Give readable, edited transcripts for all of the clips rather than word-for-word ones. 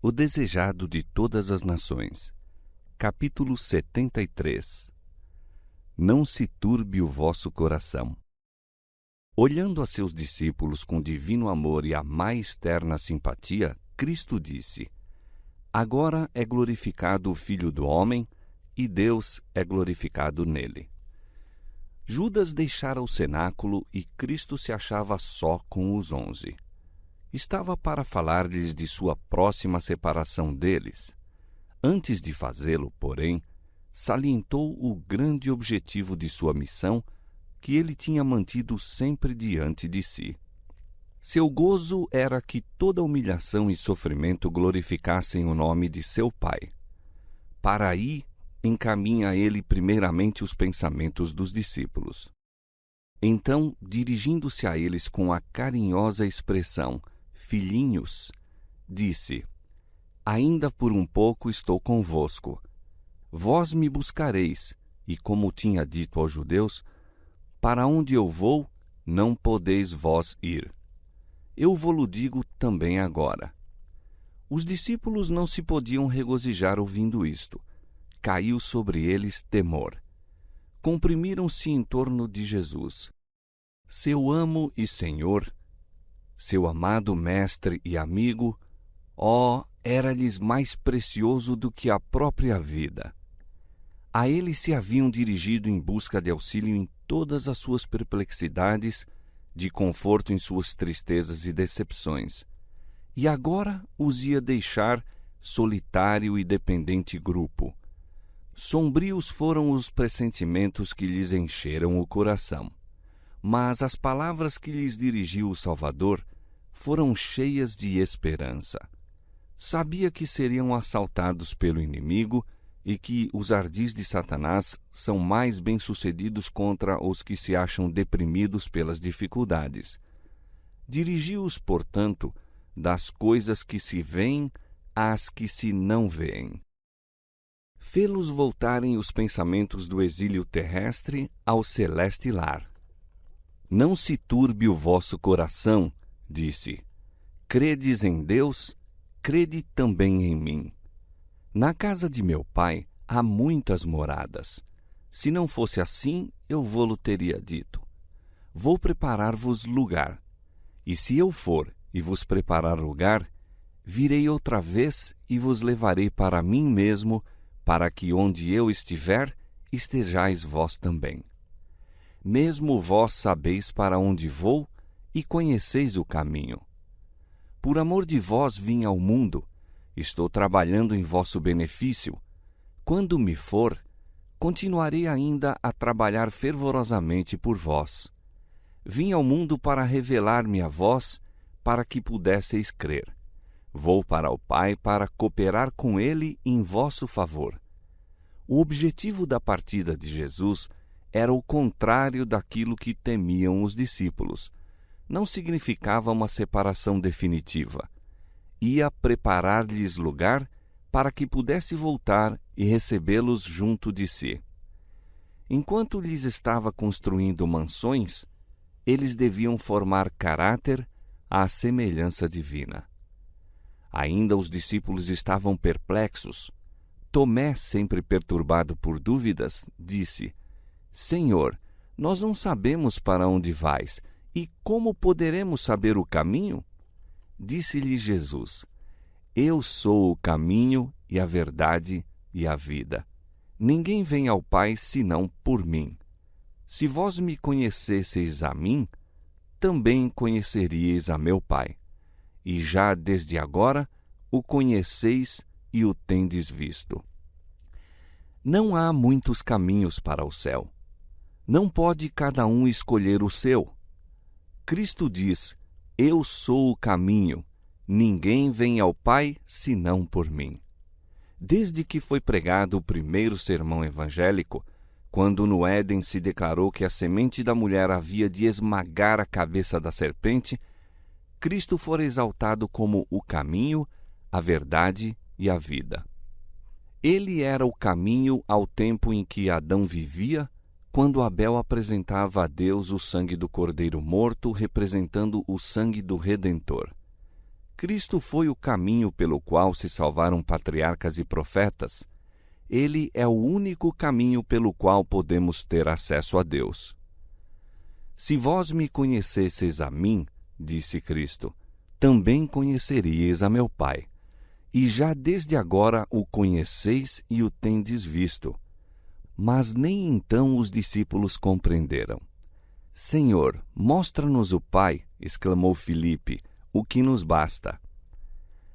O desejado de todas as nações. Capítulo 73. Não se turbe o vosso coração. Olhando a seus discípulos com divino amor e a mais terna simpatia, Cristo disse: Agora é glorificado o Filho do Homem, e Deus é glorificado nele. Judas deixara o cenáculo e Cristo se achava só com os 11. Estava para falar-lhes de sua próxima separação deles. Antes de fazê-lo, porém, salientou o grande objetivo de sua missão, que ele tinha mantido sempre diante de si. Seu gozo era que toda humilhação e sofrimento glorificassem o nome de seu Pai. Para aí encaminha ele primeiramente os pensamentos dos discípulos. Então, dirigindo-se a eles com a carinhosa expressão filhinhos, disse: Ainda por um pouco estou convosco. Vós me buscareis, e como tinha dito aos judeus, para onde eu vou, não podeis vós ir. Eu vo-lo digo também agora. Os discípulos não se podiam regozijar ouvindo isto. Caiu sobre eles temor. Comprimiram-se em torno de Jesus. Seu amo e Senhor, seu amado mestre e amigo, era-lhes mais precioso do que a própria vida. A ele se haviam dirigido em busca de auxílio em todas as suas perplexidades, de conforto em suas tristezas e decepções, e agora os ia deixar solitário e dependente grupo. Sombrios foram os pressentimentos que lhes encheram o coração, mas as palavras que lhes dirigiu o Salvador foram cheias de esperança. Sabia que seriam assaltados pelo inimigo e que os ardis de Satanás são mais bem-sucedidos contra os que se acham deprimidos pelas dificuldades. Dirigiu-os, portanto, das coisas que se veem às que se não veem. Fê-los voltarem os pensamentos do exílio terrestre ao celeste lar. Não se turbe o vosso coração, disse. Credes em Deus, crede também em mim. Na casa de meu pai há muitas moradas. Se não fosse assim, eu vô-lo teria dito. Vou preparar-vos lugar. E se eu for e vos preparar lugar, virei outra vez e vos levarei para mim mesmo, para que onde eu estiver, estejais vós também. Mesmo vós sabeis para onde vou e conheceis o caminho. Por amor de vós vim ao mundo, estou trabalhando em vosso benefício. Quando me for, continuarei ainda a trabalhar fervorosamente por vós. Vim ao mundo para revelar-me a vós, para que pudesseis crer. Vou para o Pai para cooperar com Ele em vosso favor. O objetivo da partida de Jesus era o contrário daquilo que temiam os discípulos. Não significava uma separação definitiva. Ia preparar-lhes lugar para que pudesse voltar e recebê-los junto de si. Enquanto lhes estava construindo mansões, eles deviam formar caráter à semelhança divina. Ainda os discípulos estavam perplexos. Tomé, sempre perturbado por dúvidas, disse: Senhor, nós não sabemos para onde vais, e como poderemos saber o caminho? Disse-lhe Jesus: Eu sou o caminho e a verdade e a vida. Ninguém vem ao Pai senão por mim. Se vós me conhecesseis a mim, também conheceríeis a meu Pai. E já desde agora o conheceis e o tendes visto. Não há muitos caminhos para o céu. Não pode cada um escolher o seu. Cristo diz: Eu sou o caminho. Ninguém vem ao Pai senão por mim. Desde que foi pregado o primeiro sermão evangélico, quando no Éden se declarou que a semente da mulher havia de esmagar a cabeça da serpente, Cristo fora exaltado como o caminho, a verdade e a vida. Ele era o caminho ao tempo em que Adão vivia, quando Abel apresentava a Deus o sangue do cordeiro morto, representando o sangue do Redentor. Cristo foi o caminho pelo qual se salvaram patriarcas e profetas. Ele é o único caminho pelo qual podemos ter acesso a Deus. Se vós me conhecesseis a mim, disse Cristo, também conheceríeis a meu Pai. E já desde agora o conheceis e o tendes visto. Mas nem então os discípulos compreenderam. Senhor, mostra-nos o Pai, exclamou Filipe, o que nos basta.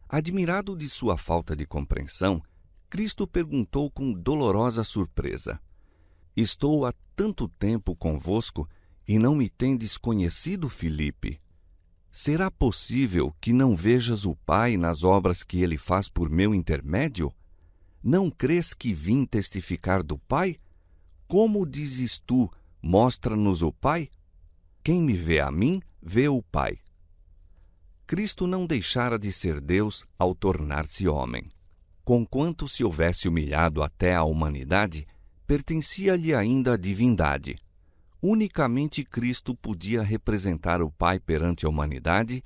Admirado de sua falta de compreensão, Cristo perguntou com dolorosa surpresa: Estou há tanto tempo convosco e não me tendes conhecido, Filipe? Será possível que não vejas o Pai nas obras que ele faz por meu intermédio? Não crês que vim testificar do Pai? Como dizes tu, mostra-nos o Pai? Quem me vê a mim, vê o Pai. Cristo não deixara de ser Deus ao tornar-se homem. Conquanto se houvesse humilhado até à humanidade, pertencia-lhe ainda a divindade. Unicamente Cristo podia representar o Pai perante a humanidade,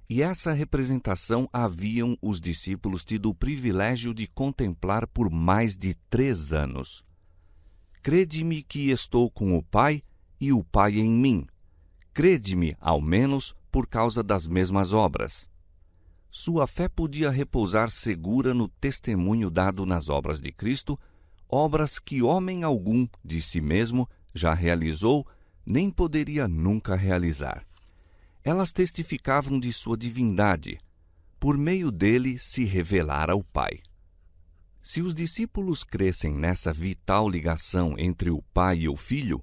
e essa representação haviam os discípulos tido o privilégio de contemplar por mais de 3 anos. Crede-me que estou com o Pai e o Pai em mim. Crede-me, ao menos, por causa das mesmas obras. Sua fé podia repousar segura no testemunho dado nas obras de Cristo, obras que homem algum, de si mesmo, já realizou, nem poderia nunca realizar. Elas testificavam de sua divindade. Por meio dele se revelara o Pai. Se os discípulos crescem nessa vital ligação entre o Pai e o Filho,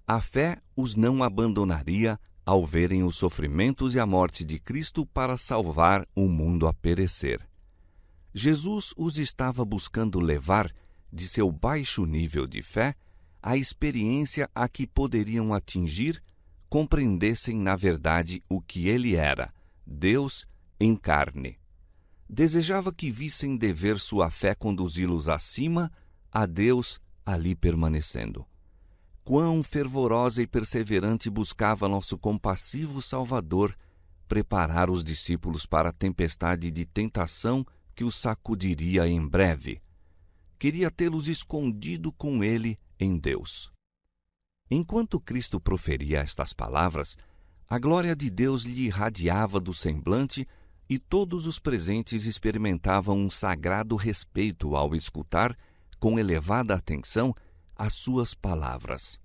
a fé os não abandonaria ao verem os sofrimentos e a morte de Cristo para salvar o mundo a perecer. Jesus os estava buscando levar, de seu baixo nível de fé, à experiência a que poderiam atingir, compreendessem na verdade o que ele era, Deus em carne. Desejava que vissem dever sua fé conduzi-los acima, a Deus ali permanecendo. Quão fervorosa e perseverante buscava nosso compassivo Salvador preparar os discípulos para a tempestade de tentação que os sacudiria em breve. Queria tê-los escondido com ele em Deus. Enquanto Cristo proferia estas palavras, a glória de Deus lhe irradiava do semblante e todos os presentes experimentavam um sagrado respeito ao escutar, com elevada atenção, as suas palavras.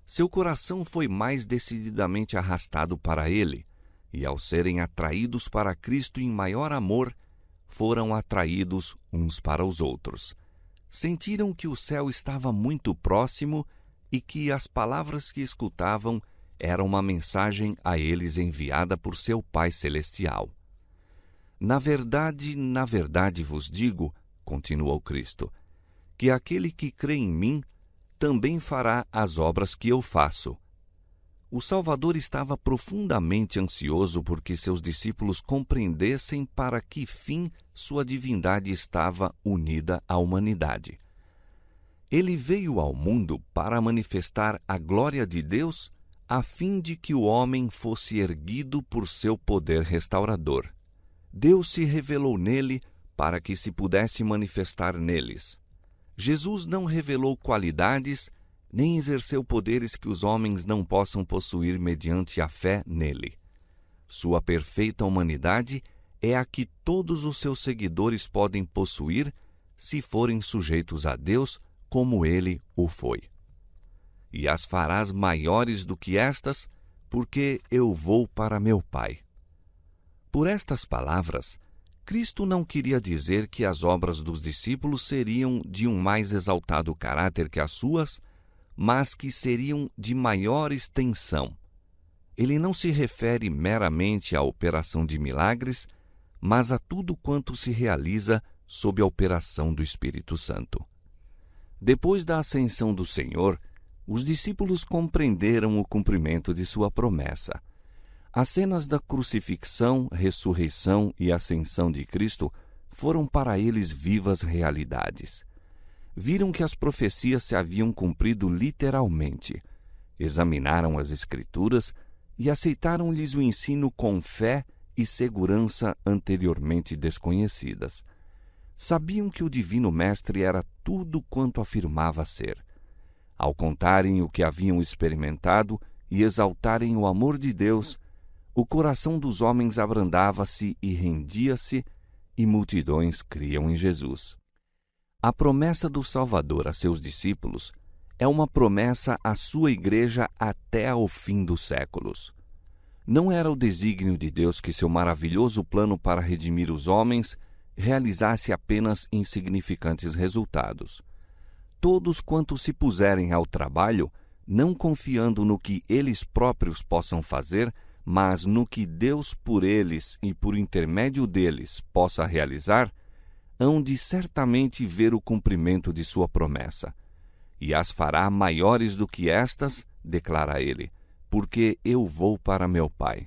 Seu coração foi mais decididamente arrastado para ele, e ao serem atraídos para Cristo em maior amor, foram atraídos uns para os outros. Sentiram que o céu estava muito próximo e que as palavras que escutavam eram uma mensagem a eles enviada por seu Pai Celestial. Na verdade vos digo, continuou Cristo, que aquele que crê em mim também fará as obras que eu faço. O Salvador estava profundamente ansioso porque seus discípulos compreendessem para que fim sua divindade estava unida à humanidade. Ele veio ao mundo para manifestar a glória de Deus, a fim de que o homem fosse erguido por seu poder restaurador. Deus se revelou nele para que se pudesse manifestar neles. Jesus não revelou qualidades, nem exerceu poderes que os homens não possam possuir mediante a fé nele. Sua perfeita humanidade é a que todos os seus seguidores podem possuir se forem sujeitos a Deus como ele o foi. E as farás maiores do que estas, porque eu vou para meu Pai. Por estas palavras, Cristo não queria dizer que as obras dos discípulos seriam de um mais exaltado caráter que as suas, mas que seriam de maior extensão. Ele não se refere meramente à operação de milagres, mas a tudo quanto se realiza sob a operação do Espírito Santo. Depois da ascensão do Senhor, os discípulos compreenderam o cumprimento de sua promessa. As cenas da crucifixão, ressurreição e ascensão de Cristo foram para eles vivas realidades. Viram que as profecias se haviam cumprido literalmente, examinaram as Escrituras e aceitaram-lhes o ensino com fé e segurança anteriormente desconhecidas. Sabiam que o Divino Mestre era tudo quanto afirmava ser. Ao contarem o que haviam experimentado e exaltarem o amor de Deus, o coração dos homens abrandava-se e rendia-se, e multidões criam em Jesus. A promessa do Salvador a seus discípulos é uma promessa à sua igreja até ao fim dos séculos. Não era o desígnio de Deus que seu maravilhoso plano para redimir os homens realizasse apenas insignificantes resultados. Todos quantos se puserem ao trabalho, não confiando no que eles próprios possam fazer, mas no que Deus por eles e por intermédio deles possa realizar, hão de certamente ver o cumprimento de sua promessa. E as fará maiores do que estas, declara ele, porque eu vou para meu Pai.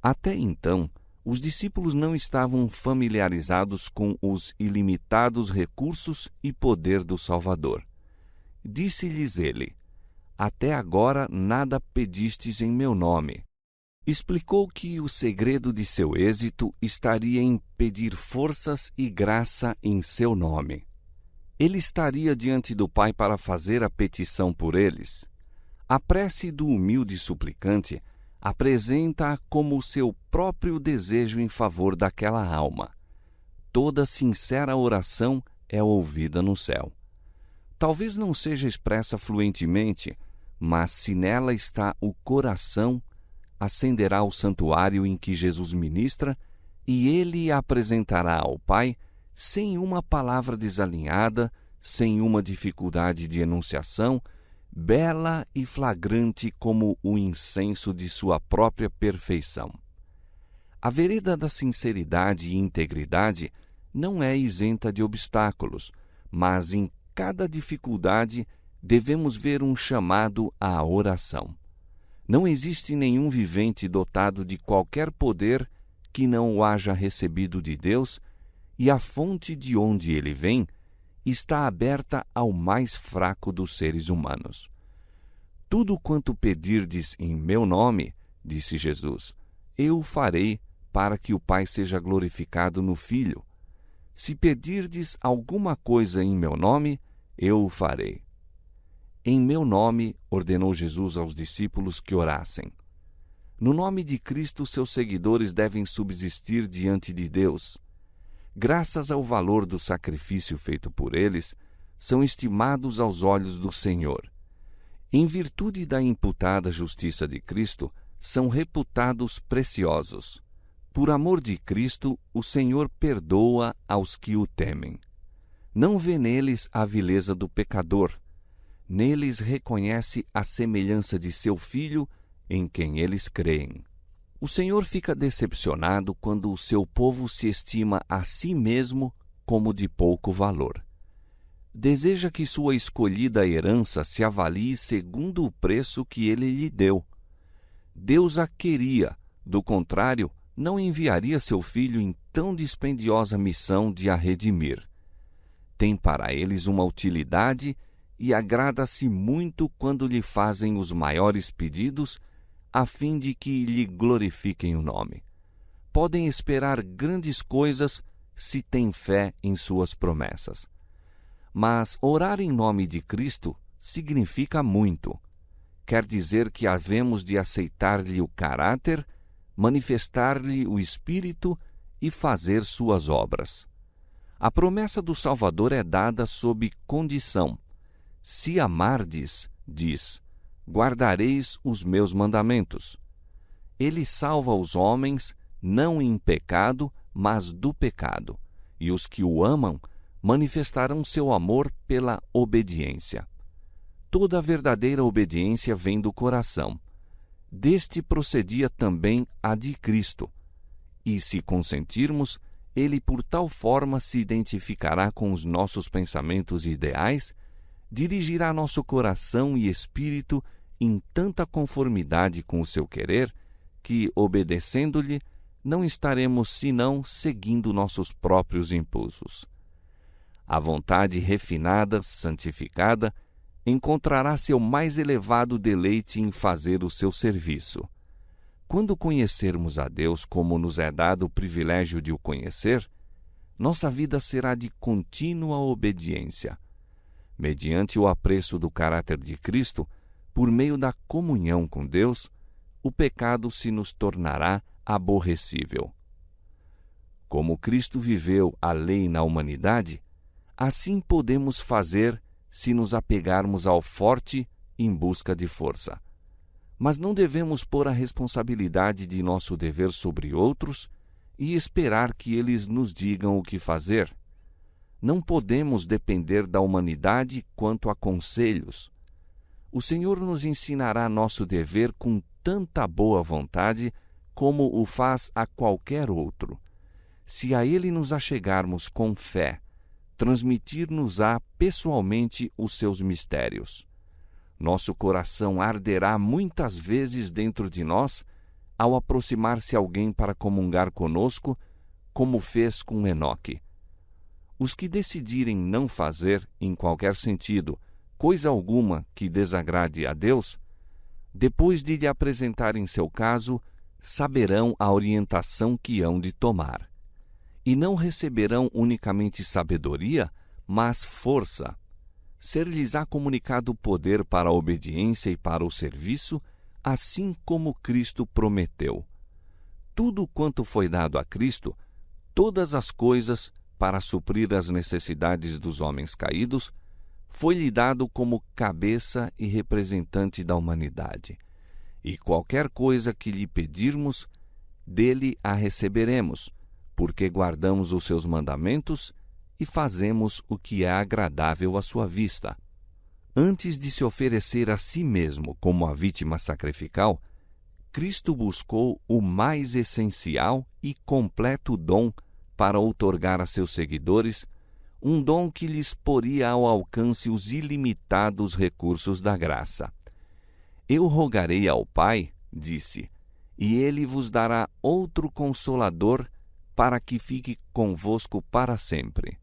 Até então, os discípulos não estavam familiarizados com os ilimitados recursos e poder do Salvador. Disse-lhes ele: até agora nada pedistes em meu nome. Explicou que o segredo de seu êxito estaria em pedir forças e graça em seu nome. Ele estaria diante do Pai para fazer a petição por eles. A prece do humilde suplicante apresenta-a como seu próprio desejo em favor daquela alma. Toda sincera oração é ouvida no céu. Talvez não seja expressa fluentemente, mas se nela está o coração, ascenderá o santuário em que Jesus ministra e ele a apresentará ao Pai sem uma palavra desalinhada, sem uma dificuldade de enunciação, bela e flagrante como o incenso de sua própria perfeição. A vereda da sinceridade e integridade não é isenta de obstáculos, mas em cada dificuldade devemos ver um chamado à oração. Não existe nenhum vivente dotado de qualquer poder que não o haja recebido de Deus, e a fonte de onde ele vem está aberta ao mais fraco dos seres humanos. Tudo quanto pedirdes em meu nome, disse Jesus, eu farei para que o Pai seja glorificado no Filho. Se pedirdes alguma coisa em meu nome, eu o farei. Em meu nome, ordenou Jesus aos discípulos que orassem. No nome de Cristo, seus seguidores devem subsistir diante de Deus. Graças ao valor do sacrifício feito por eles, são estimados aos olhos do Senhor. Em virtude da imputada justiça de Cristo, são reputados preciosos. Por amor de Cristo, o Senhor perdoa aos que o temem. Não vê neles a vileza do pecador. Neles reconhece a semelhança de seu Filho, em quem eles creem. O Senhor fica decepcionado quando o seu povo se estima a si mesmo como de pouco valor. Deseja que sua escolhida herança se avalie segundo o preço que ele lhe deu. Deus a queria, do contrário, não enviaria seu Filho em tão dispendiosa missão de a redimir. Tem para eles uma utilidade e agrada-se muito quando lhe fazem os maiores pedidos, a fim de que lhe glorifiquem o nome. Podem esperar grandes coisas se têm fé em suas promessas. Mas orar em nome de Cristo significa muito. Quer dizer que havemos de aceitar-lhe o caráter, manifestar-lhe o Espírito e fazer suas obras. A promessa do Salvador é dada sob condição. Se amardes, diz, guardareis os meus mandamentos. Ele salva os homens, não em pecado, mas do pecado, e os que o amam manifestarão seu amor pela obediência. Toda a verdadeira obediência vem do coração. Deste procedia também a de Cristo. E se consentirmos, ele por tal forma se identificará com os nossos pensamentos e ideais, dirigirá nosso coração e espírito em tanta conformidade com o seu querer, que, obedecendo-lhe, não estaremos senão seguindo nossos próprios impulsos. A vontade refinada, santificada, encontrará seu mais elevado deleite em fazer o seu serviço. quando conhecermos a Deus como nos é dado o privilégio de o conhecer, nossa vida será de contínua obediência. Mediante o apreço do caráter de Cristo, por meio da comunhão com Deus, o pecado se nos tornará aborrecível. Como Cristo viveu a lei na humanidade, assim podemos fazer se nos apegarmos ao forte em busca de força. Mas não devemos pôr a responsabilidade de nosso dever sobre outros e esperar que eles nos digam o que fazer. Não podemos depender da humanidade quanto a conselhos. O Senhor nos ensinará nosso dever com tanta boa vontade como o faz a qualquer outro. Se a Ele nos achegarmos com fé, transmitir-nos-á pessoalmente os seus mistérios. Nosso coração arderá muitas vezes dentro de nós ao aproximar-se alguém para comungar conosco, como fez com Enoque. Os que decidirem não fazer, em qualquer sentido, coisa alguma que desagrade a Deus, depois de lhe apresentarem seu caso, saberão a orientação que hão de tomar. E não receberão unicamente sabedoria, mas força. Ser-lhes-á comunicado poder para a obediência e para o serviço, assim como Cristo prometeu. Tudo quanto foi dado a Cristo, todas as coisas, para suprir as necessidades dos homens caídos, foi-lhe dado como cabeça e representante da humanidade. E qualquer coisa que lhe pedirmos, dele a receberemos, porque guardamos os seus mandamentos e fazemos o que é agradável à sua vista. Antes de se oferecer a si mesmo como a vítima sacrificial, Cristo buscou o mais essencial e completo dom para outorgar a seus seguidores, um dom que lhes poria ao alcance os ilimitados recursos da graça. Eu rogarei ao Pai, disse, e Ele vos dará outro Consolador para que fique convosco para sempre.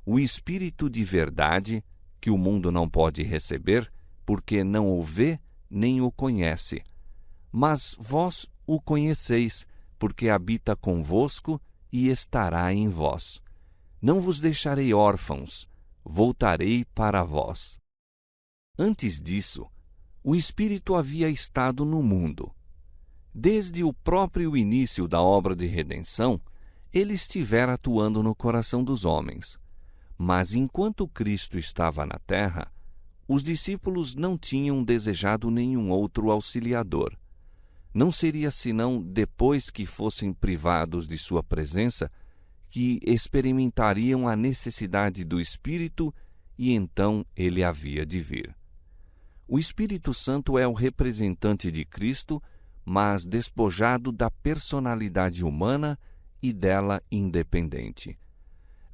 O Espírito de verdade, que o mundo não pode receber, porque não o vê nem o conhece. Mas vós o conheceis, porque habita convosco e estará em vós. Não vos deixarei órfãos, voltarei para vós. Antes disso, o Espírito havia estado no mundo. Desde o próprio início da obra de redenção, ele estivera atuando no coração dos homens. Mas enquanto Cristo estava na terra, os discípulos não tinham desejado nenhum outro auxiliador. Não seria senão depois que fossem privados de sua presença que experimentariam a necessidade do Espírito e então ele havia de vir. O Espírito Santo é o representante de Cristo, mas despojado da personalidade humana e dela independente.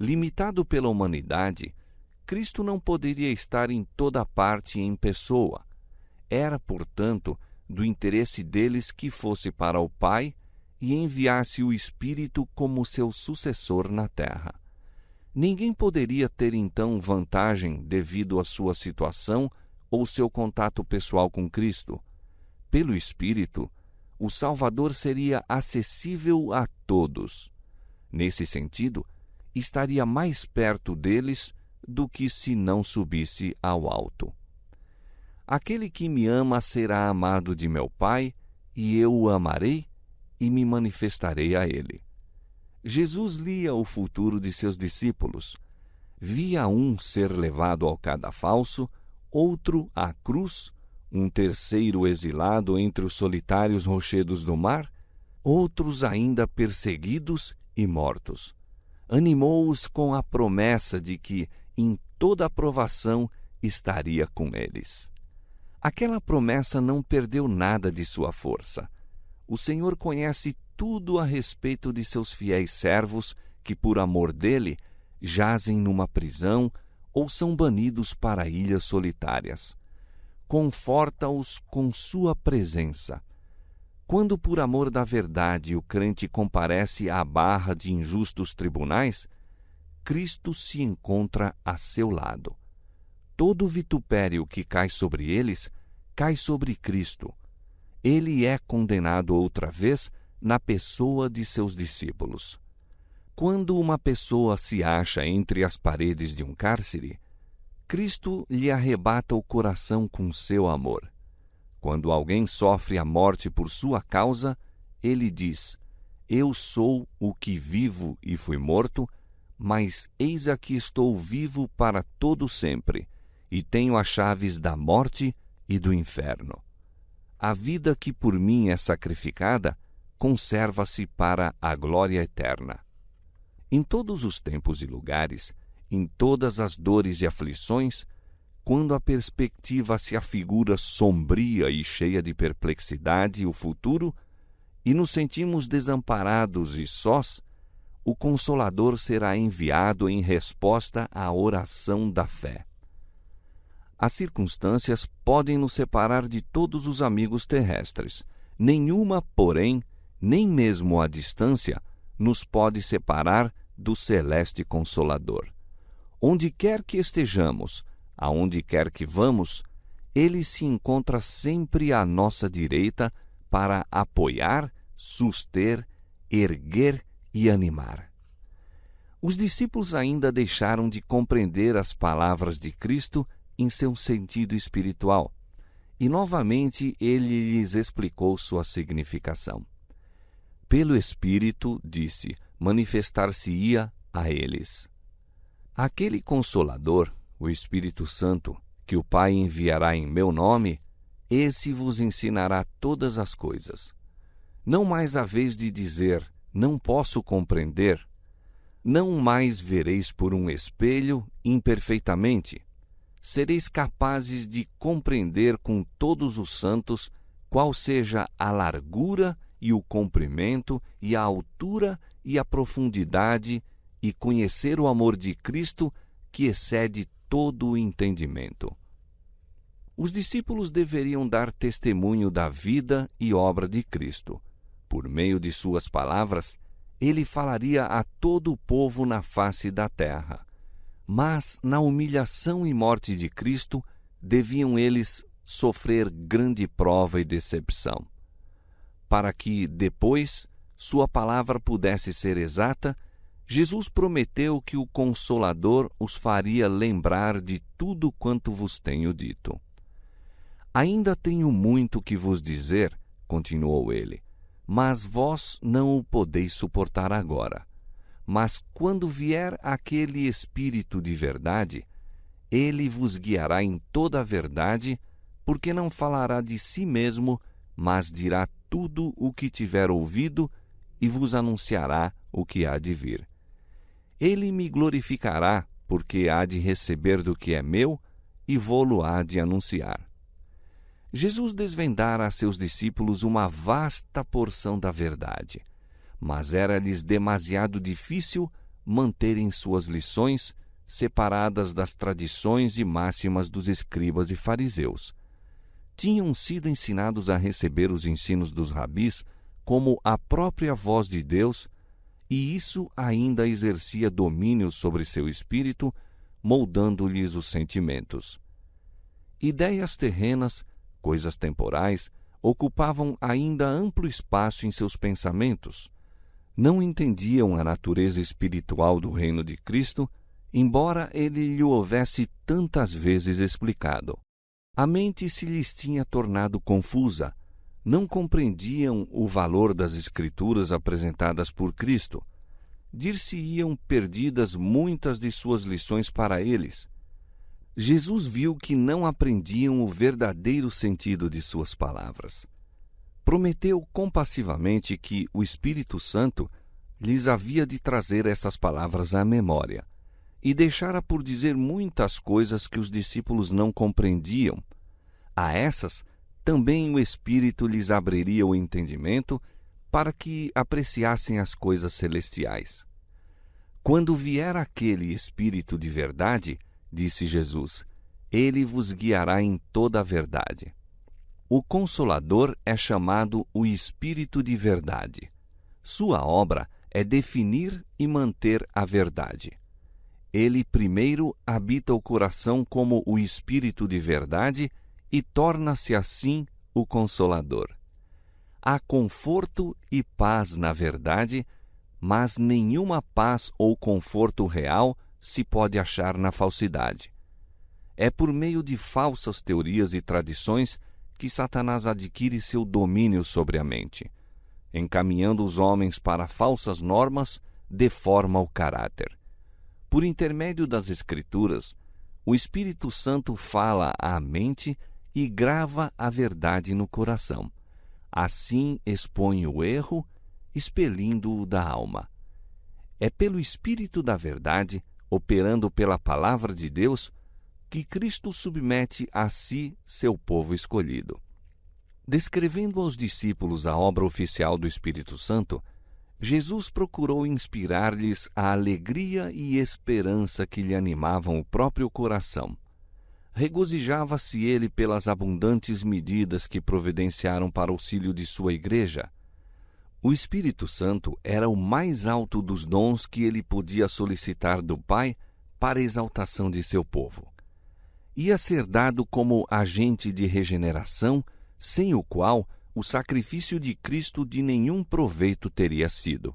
Limitado pela humanidade, Cristo não poderia estar em toda parte em pessoa. Era, portanto, do interesse deles que fosse para o Pai e enviasse o Espírito como seu sucessor na terra. Ninguém poderia ter então vantagem devido à sua situação ou seu contato pessoal com Cristo. Pelo Espírito, o Salvador seria acessível a todos. Nesse sentido, estaria mais perto deles do que se não subisse ao alto. Aquele que me ama será amado de meu Pai, e eu o amarei e me manifestarei a ele. Jesus lia o futuro de seus discípulos. Via um ser levado ao cadafalso, outro à cruz, um terceiro exilado entre os solitários rochedos do mar, outros ainda perseguidos e mortos. Animou-os com a promessa de que, em toda aprovação, estaria com eles. Aquela promessa não perdeu nada de sua força. O Senhor conhece tudo a respeito de seus fiéis servos que, por amor dele, jazem numa prisão ou são banidos para ilhas solitárias. Conforta-os com sua presença. Quando, por amor da verdade, o crente comparece à barra de injustos tribunais, Cristo se encontra a seu lado. Todo vitupério que cai sobre eles, cai sobre Cristo. ele é condenado outra vez na pessoa de seus discípulos. Quando uma pessoa se acha entre as paredes de um cárcere, Cristo lhe arrebata o coração com seu amor. Quando alguém sofre a morte por sua causa, ele diz: Eu sou o que vivo e fui morto, mas eis aqui estou vivo para todo sempre, e tenho as chaves da morte e do inferno. A vida que por mim é sacrificada conserva-se para a glória eterna. Em todos os tempos e lugares, em todas as dores e aflições, quando a perspectiva se afigura sombria e cheia de perplexidade o futuro, e nos sentimos desamparados e sós, o Consolador será enviado em resposta à oração da fé. As circunstâncias podem nos separar de todos os amigos terrestres. Nenhuma, porém, nem mesmo a distância, nos pode separar do celeste Consolador. Onde quer que estejamos, aonde quer que vamos, ele se encontra sempre à nossa direita para apoiar, suster, erguer e animar. Os discípulos ainda deixaram de compreender as palavras de Cristo em seu sentido espiritual, e novamente ele lhes explicou sua significação. Pelo Espírito, disse, manifestar-se-ia a eles. Aquele Consolador, o Espírito Santo, que o Pai enviará em meu nome, esse vos ensinará todas as coisas. Não mais haveis de dizer, não posso compreender. Não mais vereis por um espelho imperfeitamente. Sereis capazes de compreender com todos os santos qual seja a largura e o comprimento e a altura e a profundidade, e conhecer o amor de Cristo que excede todo o entendimento. Os discípulos deveriam dar testemunho da vida e obra de Cristo. Por meio de suas palavras, ele falaria a todo o povo na face da terra. Mas, na humilhação e morte de Cristo, deviam eles sofrer grande prova e decepção, para que, depois, sua palavra pudesse ser exata. Jesus prometeu que o Consolador os faria lembrar de tudo quanto vos tenho dito. Ainda tenho muito que vos dizer, continuou ele, mas vós não o podeis suportar agora. Mas quando vier aquele Espírito de verdade, ele vos guiará em toda a verdade, porque não falará de si mesmo, mas dirá tudo o que tiver ouvido e vos anunciará o que há de vir. Ele me glorificará, porque há de receber do que é meu e vô-lo há de anunciar. Jesus desvendara a seus discípulos uma vasta porção da verdade, mas era-lhes demasiado difícil manterem suas lições separadas das tradições e máximas dos escribas e fariseus. Tinham sido ensinados a receber os ensinos dos rabis como a própria voz de Deus, e isso ainda exercia domínio sobre seu espírito, moldando-lhes os sentimentos. Ideias terrenas, coisas temporais, ocupavam ainda amplo espaço em seus pensamentos. Não entendiam a natureza espiritual do reino de Cristo, embora ele lhe houvesse tantas vezes explicado. A mente se lhes tinha tornado confusa. Não compreendiam o valor das Escrituras apresentadas por Cristo. Dir-se-iam perdidas muitas de suas lições para eles. Jesus viu que não aprendiam o verdadeiro sentido de suas palavras. Prometeu compassivamente que o Espírito Santo lhes havia de trazer essas palavras à memória, e deixara por dizer muitas coisas que os discípulos não compreendiam. A essas também o Espírito lhes abriria o entendimento para que apreciassem as coisas celestiais. Quando vier aquele Espírito de verdade, disse Jesus, ele vos guiará em toda a verdade. O Consolador é chamado o Espírito de verdade. Sua obra é definir e manter a verdade. Ele primeiro habita o coração como o Espírito de verdade e torna-se assim o Consolador. há conforto e paz na verdade, mas nenhuma paz ou conforto real se pode achar na falsidade. É por meio de falsas teorias e tradições que Satanás adquire seu domínio sobre a mente. Encaminhando os homens para falsas normas, deforma o caráter. Por intermédio das Escrituras, o Espírito Santo fala à mente e grava a verdade no coração. Assim expõe o erro, expelindo-o da alma. É pelo Espírito da verdade, operando pela palavra de Deus, que Cristo submete a si seu povo escolhido. Descrevendo aos discípulos a obra oficial do Espírito Santo, Jesus procurou inspirar-lhes a alegria e esperança que lhe animavam o próprio coração. Regozijava-se ele pelas abundantes medidas que providenciaram para o auxílio de sua igreja. O Espírito Santo era o mais alto dos dons que ele podia solicitar do Pai para a exaltação de seu povo. Ia ser dado como agente de regeneração, sem o qual o sacrifício de Cristo de nenhum proveito teria sido.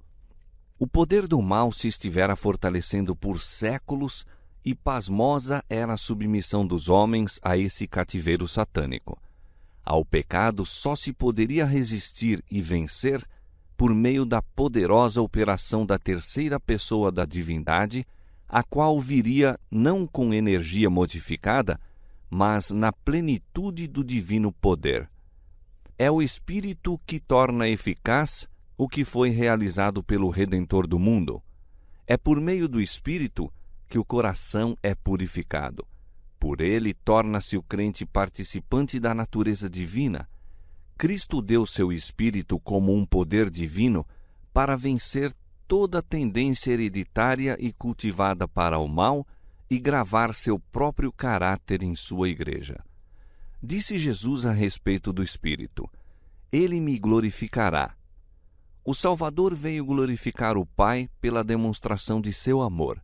O poder do mal se estivera fortalecendo por séculos e pasmosa era a submissão dos homens a esse cativeiro satânico. Ao pecado só se poderia resistir e vencer por meio da poderosa operação da terceira pessoa da divindade, a qual viria não com energia modificada, mas na plenitude do divino poder. É o Espírito que torna eficaz o que foi realizado pelo Redentor do mundo. É por meio do Espírito que o coração é purificado. Por ele torna-se o crente participante da natureza divina. Cristo deu seu Espírito como um poder divino para vencer toda tendência hereditária e cultivada para o mal e gravar seu próprio caráter em sua igreja. Disse Jesus a respeito do Espírito: Ele me glorificará. O Salvador veio glorificar o Pai pela demonstração de seu amor.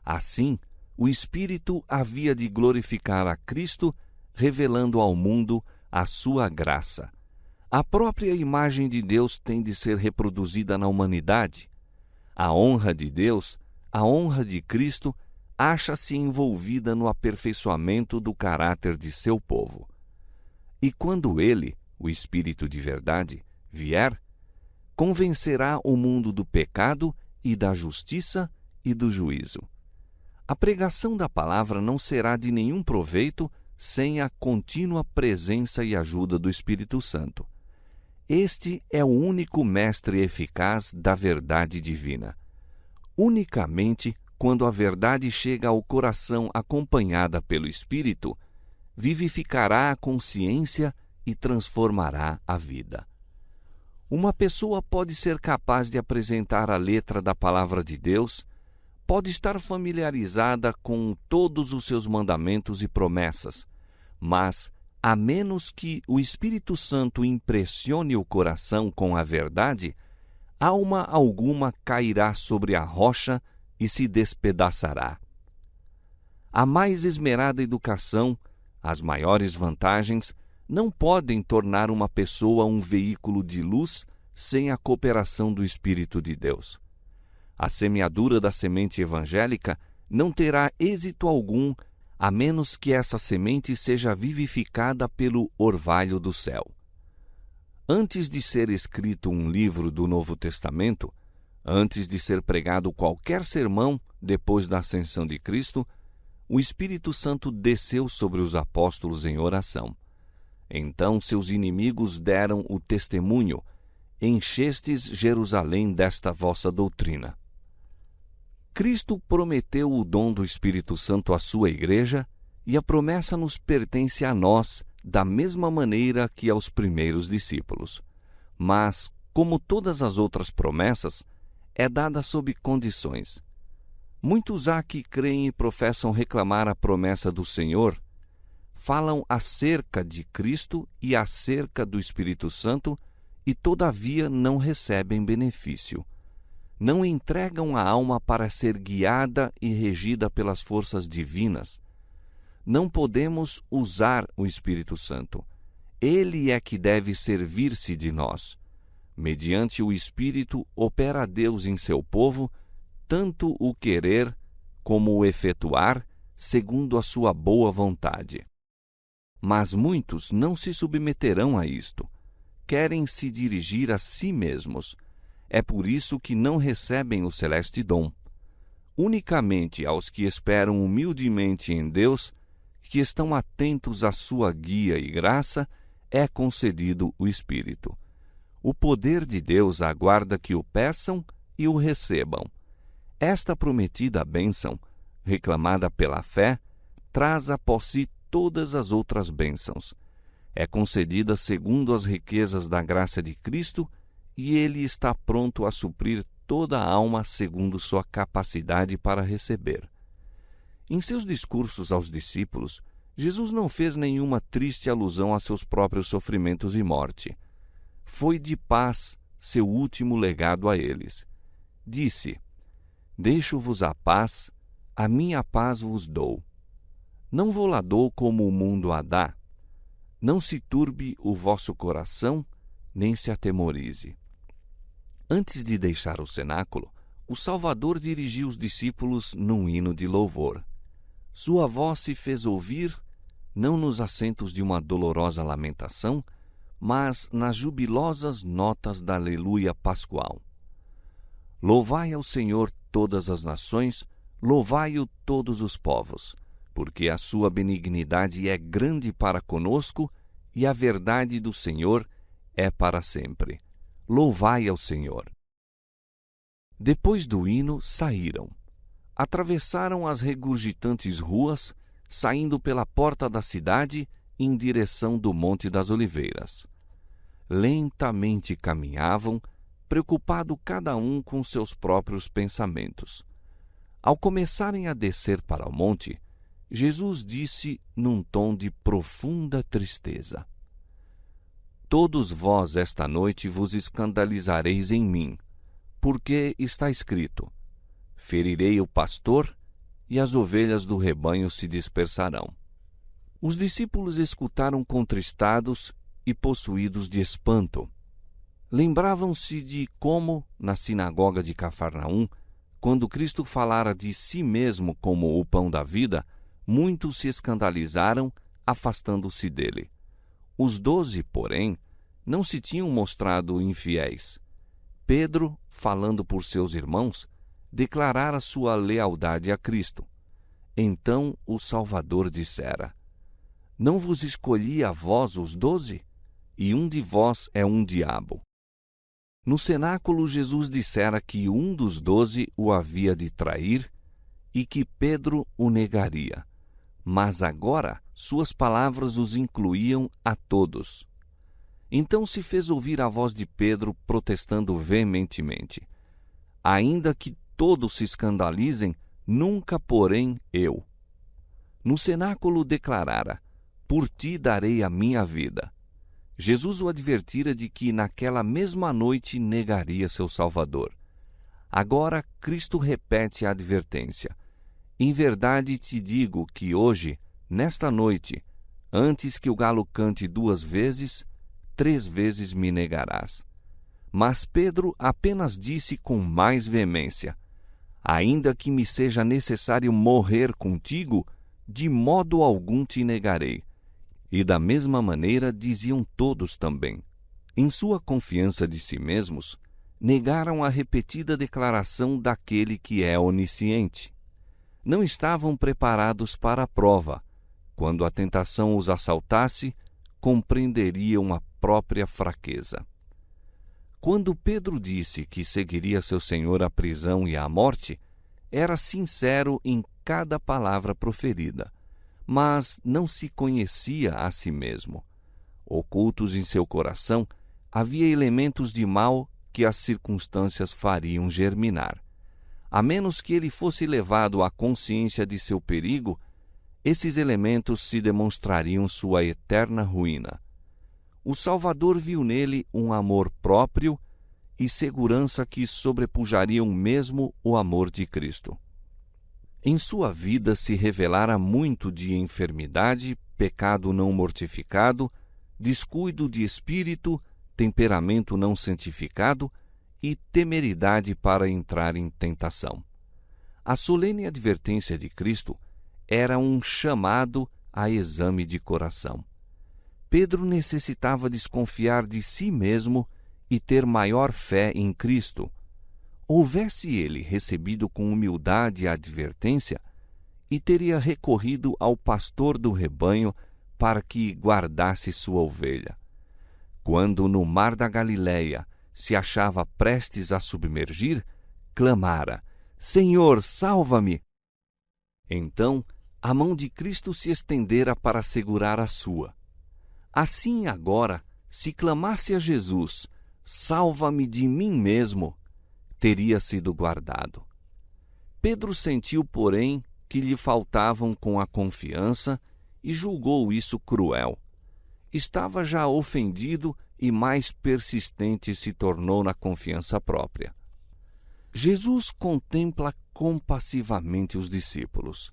Assim, o Espírito havia de glorificar a Cristo, revelando ao mundo a sua graça. A própria imagem de Deus tem de ser reproduzida na humanidade. A honra de Deus, a honra de Cristo, acha-se envolvida no aperfeiçoamento do caráter de seu povo. E quando ele, o Espírito de verdade, vier, convencerá o mundo do pecado e da justiça e do juízo. A pregação da palavra não será de nenhum proveito sem a contínua presença e ajuda do Espírito Santo. Este é o único mestre eficaz da verdade divina. Unicamente quando a verdade chega ao coração acompanhada pelo Espírito, vivificará a consciência e transformará a vida. Uma pessoa pode ser capaz de apresentar a letra da palavra de Deus, pode estar familiarizada com todos os seus mandamentos e promessas, mas, a menos que o Espírito Santo impressione o coração com a verdade, alma alguma cairá sobre a rocha e se despedaçará. A mais esmerada educação, as maiores vantagens, não podem tornar uma pessoa um veículo de luz sem a cooperação do Espírito de Deus. A semeadura da semente evangélica não terá êxito algum a menos que essa semente seja vivificada pelo orvalho do céu. Antes de ser escrito um livro do Novo Testamento, antes de ser pregado qualquer sermão depois da ascensão de Cristo, o Espírito Santo desceu sobre os apóstolos em oração. Então seus inimigos deram o testemunho: enchestes Jerusalém desta vossa doutrina. Cristo prometeu o dom do Espírito Santo à sua igreja, e a promessa nos pertence a nós da mesma maneira que aos primeiros discípulos. Mas, como todas as outras promessas, é dada sob condições. Muitos há que creem e professam reclamar a promessa do Senhor, falam acerca de Cristo e acerca do Espírito Santo e, todavia, não recebem benefício. Não entregam a alma para ser guiada e regida pelas forças divinas. Não podemos usar o Espírito Santo. Ele é que deve servir-se de nós. mediante o Espírito, opera Deus em seu povo, tanto o querer como o efetuar, segundo a sua boa vontade. Mas muitos não se submeterão a isto. Querem se dirigir a si mesmos. É por isso que não recebem o celeste dom. Unicamente aos que esperam humildemente em Deus, que estão atentos à sua guia e graça, é concedido o Espírito. O poder de Deus aguarda que o peçam e o recebam. Esta prometida bênção, reclamada pela fé, traz após si todas as outras bênçãos. É concedida segundo as riquezas da graça de Cristo, e Ele está pronto a suprir toda a alma segundo sua capacidade para receber. Em seus discursos aos discípulos, Jesus não fez nenhuma triste alusão a seus próprios sofrimentos e morte. Foi de paz seu último legado a eles. Disse: Deixo-vos a paz, a minha paz vos dou. Não vou-la dou como o mundo a dá. Não se turbe o vosso coração, nem se atemorize. Antes de deixar o cenáculo, o Salvador dirigiu os discípulos num hino de louvor. Sua voz se fez ouvir, não nos assentos de uma dolorosa lamentação, mas nas jubilosas notas da Aleluia Pascual. Louvai ao Senhor todas as nações, louvai-o todos os povos, porque a sua benignidade é grande para conosco e a verdade do Senhor é para sempre. Louvai ao Senhor. Depois do hino, saíram. Atravessaram as regurgitantes ruas, saindo pela porta da cidade em direção do Monte das Oliveiras. Lentamente caminhavam, preocupado cada um com seus próprios pensamentos. Ao começarem a descer para o monte, Jesus disse num tom de profunda tristeza: Todos vós esta noite vos escandalizareis em mim, porque está escrito: Ferirei o pastor e as ovelhas do rebanho se dispersarão. Os discípulos escutaram contristados e possuídos de espanto. Lembravam-se de como, na sinagoga de Cafarnaum, quando Cristo falara de si mesmo como o pão da vida, muitos se escandalizaram, afastando-se dele. Os 12, porém, não se tinham mostrado infiéis. Pedro, falando por seus irmãos, declarara sua lealdade a Cristo. Então o Salvador dissera: Não vos escolhi a vós os 12? E um de vós é um diabo. No cenáculo, Jesus dissera que um dos 12 o havia de trair e que Pedro o negaria. Mas agora suas palavras os incluíam a todos. Então se fez ouvir a voz de Pedro protestando veementemente: Ainda que todos se escandalizem, nunca, porém, eu. No cenáculo declarara: Por ti darei a minha vida. Jesus o advertira de que naquela mesma noite negaria seu Salvador. Agora Cristo repete a advertência: Em verdade te digo que hoje, nesta noite, antes que o galo cante 2 vezes, 3 vezes me negarás. Mas Pedro apenas disse com mais veemência: Ainda que me seja necessário morrer contigo, de modo algum te negarei. E da mesma maneira diziam todos também. Em sua confiança de si mesmos, negaram a repetida declaração daquele que é onisciente. Não estavam preparados para a prova. Quando a tentação os assaltasse, compreenderiam a própria fraqueza. Quando Pedro disse que seguiria seu Senhor à prisão e à morte, era sincero em cada palavra proferida, mas não se conhecia a si mesmo. Ocultos em seu coração, havia elementos de mal que as circunstâncias fariam germinar. A menos que ele fosse levado à consciência de seu perigo, esses elementos se demonstrariam sua eterna ruína. O Salvador viu nele um amor próprio e segurança que sobrepujariam mesmo o amor de Cristo. Em sua vida se revelara muito de enfermidade, pecado não mortificado, descuido de espírito, temperamento não santificado e temeridade para entrar em tentação. A solene advertência de Cristo era um chamado a exame de coração. Pedro necessitava desconfiar de si mesmo e ter maior fé em Cristo. Houvesse ele recebido com humildade a advertência, e teria recorrido ao pastor do rebanho para que guardasse sua ovelha. Quando no mar da Galileia se achava prestes a submergir, clamara: Senhor, salva-me! Então, a mão de Cristo se estendera para segurar a sua. Assim agora, se clamasse a Jesus: salva-me de mim mesmo, teria sido guardado. Pedro sentiu, porém, que lhe faltavam com a confiança e julgou isso cruel. Estava já ofendido e mais persistente se tornou na confiança própria. Jesus contempla compassivamente os discípulos.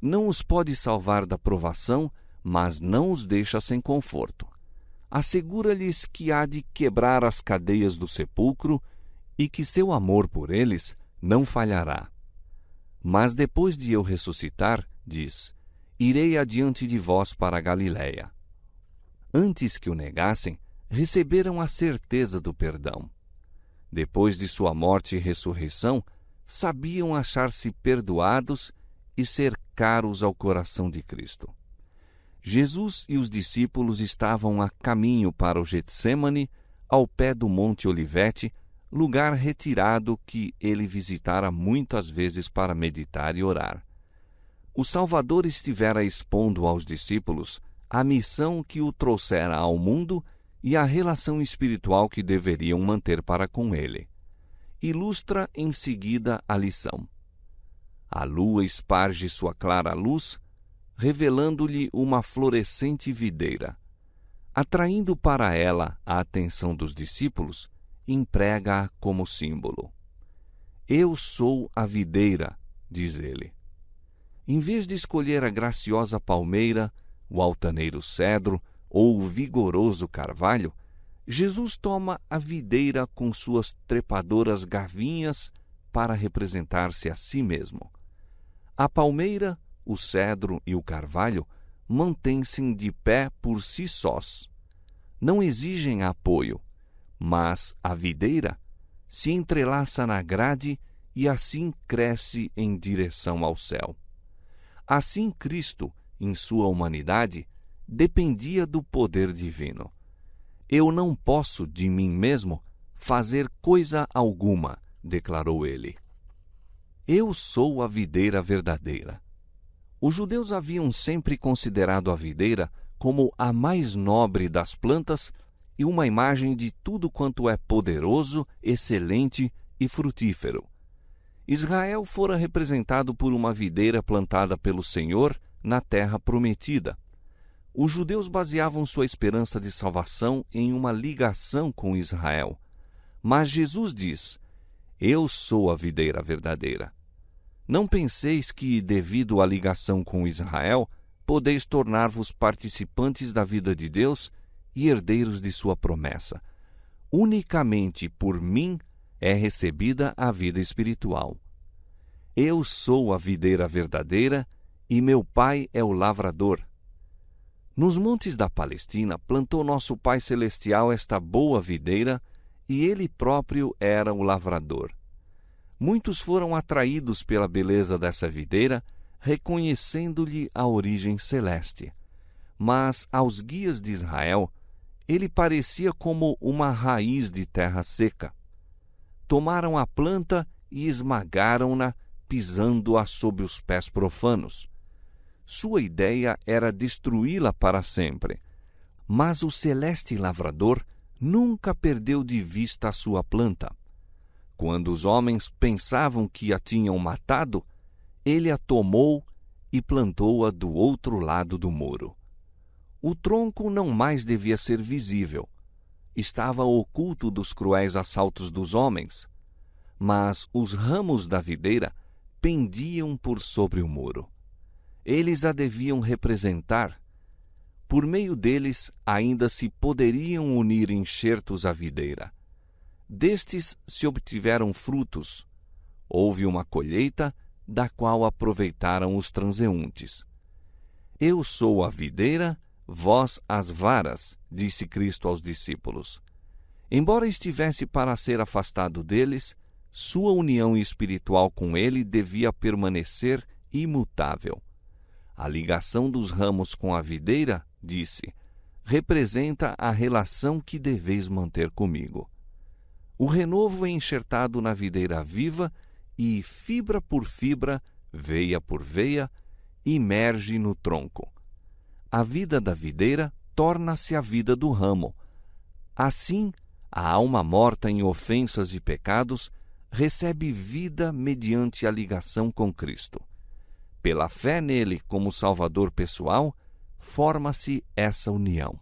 Não os pode salvar da provação, mas não os deixa sem conforto. Assegura-lhes que há de quebrar as cadeias do sepulcro e que seu amor por eles não falhará. Mas depois de eu ressuscitar, diz, irei adiante de vós para a Galiléia. Antes que o negassem, receberam a certeza do perdão. Depois de sua morte e ressurreição, sabiam achar-se perdoados e ser caros ao coração de Cristo. Jesus e os discípulos estavam a caminho para o Getsêmani, ao pé do Monte Olivete, lugar retirado que ele visitara muitas vezes para meditar e orar. O Salvador estivera expondo aos discípulos a missão que o trouxera ao mundo e a relação espiritual que deveriam manter para com ele. Ilustra em seguida a lição. A lua esparge sua clara luz, revelando-lhe uma florescente videira. Atraindo para ela a atenção dos discípulos, emprega-a como símbolo. Eu sou a videira, diz ele. Em vez de escolher a graciosa palmeira, o altaneiro cedro ou o vigoroso carvalho, Jesus toma a videira com suas trepadoras gavinhas para representar-se a si mesmo. A palmeira, o cedro e o carvalho mantêm-se de pé por si sós. Não exigem apoio, mas a videira se entrelaça na grade e assim cresce em direção ao céu. Assim Cristo, em sua humanidade, dependia do poder divino. Eu não posso, de mim mesmo, fazer coisa alguma, declarou ele. Eu sou a videira verdadeira. Os judeus haviam sempre considerado a videira como a mais nobre das plantas e uma imagem de tudo quanto é poderoso, excelente e frutífero. Israel fora representado por uma videira plantada pelo Senhor na terra prometida. Os judeus baseavam sua esperança de salvação em uma ligação com Israel. Mas Jesus diz: Eu sou a videira verdadeira. Não penseis que, devido à ligação com Israel, podeis tornar-vos participantes da vida de Deus e herdeiros de sua promessa. Unicamente por mim é recebida a vida espiritual. Eu sou a videira verdadeira e meu Pai é o lavrador. Nos montes da Palestina plantou nosso Pai Celestial esta boa videira e Ele próprio era o lavrador. Muitos foram atraídos pela beleza dessa videira, reconhecendo-lhe a origem celeste. Mas aos guias de Israel, ele parecia como uma raiz de terra seca. Tomaram a planta e esmagaram-na, pisando-a sob os pés profanos. Sua ideia era destruí-la para sempre. Mas o celeste lavrador nunca perdeu de vista a sua planta. Quando os homens pensavam que a tinham matado, ele a tomou e plantou-a do outro lado do muro. O tronco não mais devia ser visível. Estava oculto dos cruéis assaltos dos homens. Mas os ramos da videira pendiam por sobre o muro. Eles a deviam representar. Por meio deles ainda se poderiam unir enxertos à videira. Destes se obtiveram frutos. Houve uma colheita, da qual aproveitaram os transeuntes. Eu sou a videira, vós as varas, disse Cristo aos discípulos. Embora estivesse para ser afastado deles, sua união espiritual com ele devia permanecer imutável. A ligação dos ramos com a videira, disse, representa a relação que deveis manter comigo. O renovo é enxertado na videira viva e, fibra por fibra, veia por veia, emerge no tronco. A vida da videira torna-se a vida do ramo. Assim, a alma morta em ofensas e pecados recebe vida mediante a ligação com Cristo. Pela fé nele como Salvador pessoal, forma-se essa união.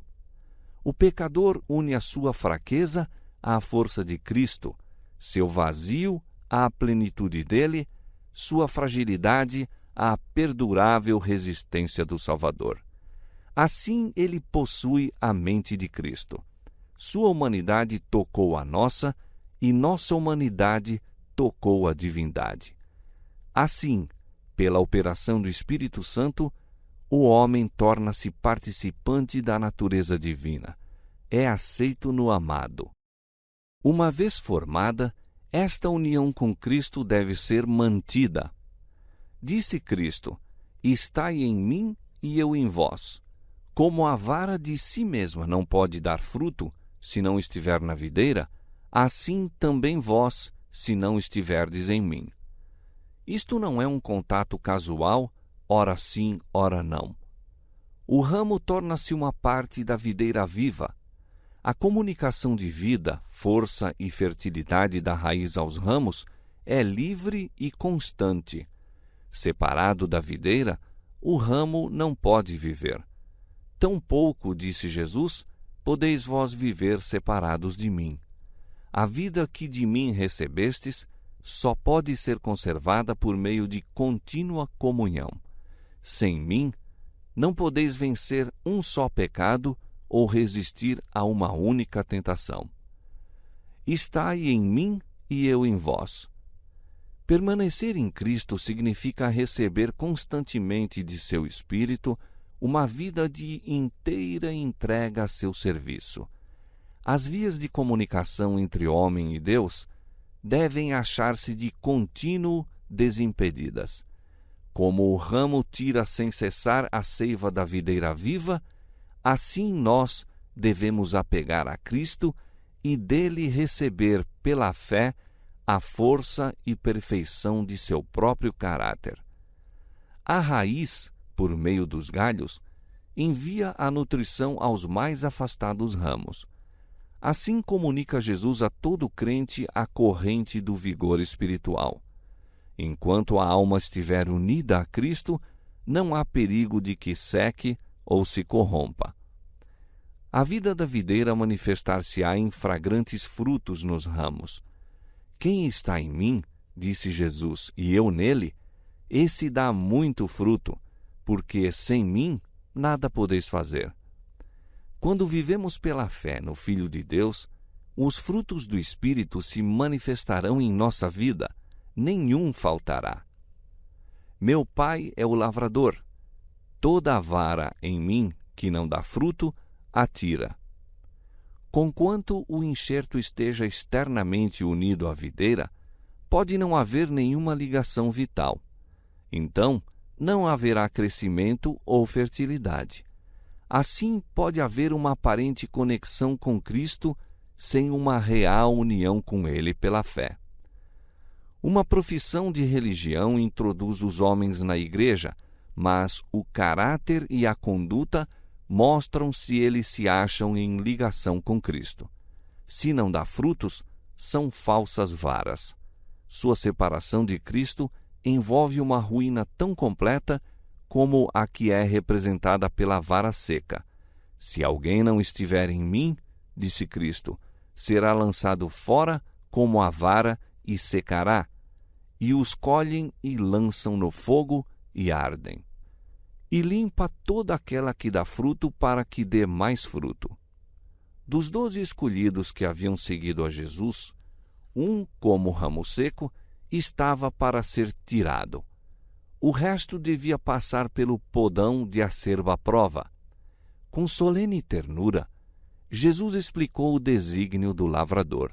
O pecador une a sua fraqueza à força de Cristo, seu vazio à plenitude dele, sua fragilidade à perdurável resistência do Salvador. Assim ele possui a mente de Cristo. Sua humanidade tocou a nossa e nossa humanidade tocou a divindade. Assim, pela operação do Espírito Santo, o homem torna-se participante da natureza divina. É aceito no amado. Uma vez formada, esta união com Cristo deve ser mantida. Disse Cristo: estai em mim e eu em vós. Como a vara de si mesma não pode dar fruto, se não estiver na videira, assim também vós, se não estiverdes em mim. Isto não é um contato casual, ora sim, ora não. O ramo torna-se uma parte da videira viva. A comunicação de vida, força e fertilidade da raiz aos ramos é livre e constante. Separado da videira, o ramo não pode viver. Tampouco, disse Jesus, podeis vós viver separados de mim. A vida que de mim recebestes só pode ser conservada por meio de contínua comunhão. Sem mim, não podeis vencer um só pecado ou resistir a uma única tentação. Estai em mim e eu em vós. Permanecer em Cristo significa receber constantemente de seu Espírito uma vida de inteira entrega a seu serviço. As vias de comunicação entre homem e Deus devem achar-se de contínuo desimpedidas. Como o ramo tira sem cessar a seiva da videira viva, assim nós devemos apegar a Cristo e dele receber pela fé a força e perfeição de seu próprio caráter. A raiz, por meio dos galhos, envia a nutrição aos mais afastados ramos. Assim comunica Jesus a todo crente a corrente do vigor espiritual. Enquanto a alma estiver unida a Cristo, não há perigo de que seque ou se corrompa. A vida da videira manifestar-se-á em fragrantes frutos nos ramos. Quem está em mim, disse Jesus, e eu nele, esse dá muito fruto, porque sem mim nada podeis fazer. Quando vivemos pela fé no Filho de Deus, os frutos do Espírito se manifestarão em nossa vida, nenhum faltará. Meu Pai é o lavrador. Toda a vara em mim que não dá fruto, atira. Conquanto o enxerto esteja externamente unido à videira, pode não haver nenhuma ligação vital. Então, não haverá crescimento ou fertilidade. Assim, pode haver uma aparente conexão com Cristo sem uma real união com Ele pela fé. Uma profissão de religião introduz os homens na igreja, mas o caráter e a conduta mostram se eles se acham em ligação com Cristo. Se não dá frutos, são falsas varas. Sua separação de Cristo envolve uma ruína tão completa como a que é representada pela vara seca. Se alguém não estiver em mim, disse Cristo, será lançado fora como a vara e secará, e os colhem e lançam no fogo e ardem. e limpa toda aquela que dá fruto para que dê mais fruto. Dos 12 escolhidos que haviam seguido a Jesus, um, como ramo seco, estava para ser tirado. O resto devia passar pelo podão de acerba à prova. Com solene ternura, Jesus explicou o desígnio do lavrador.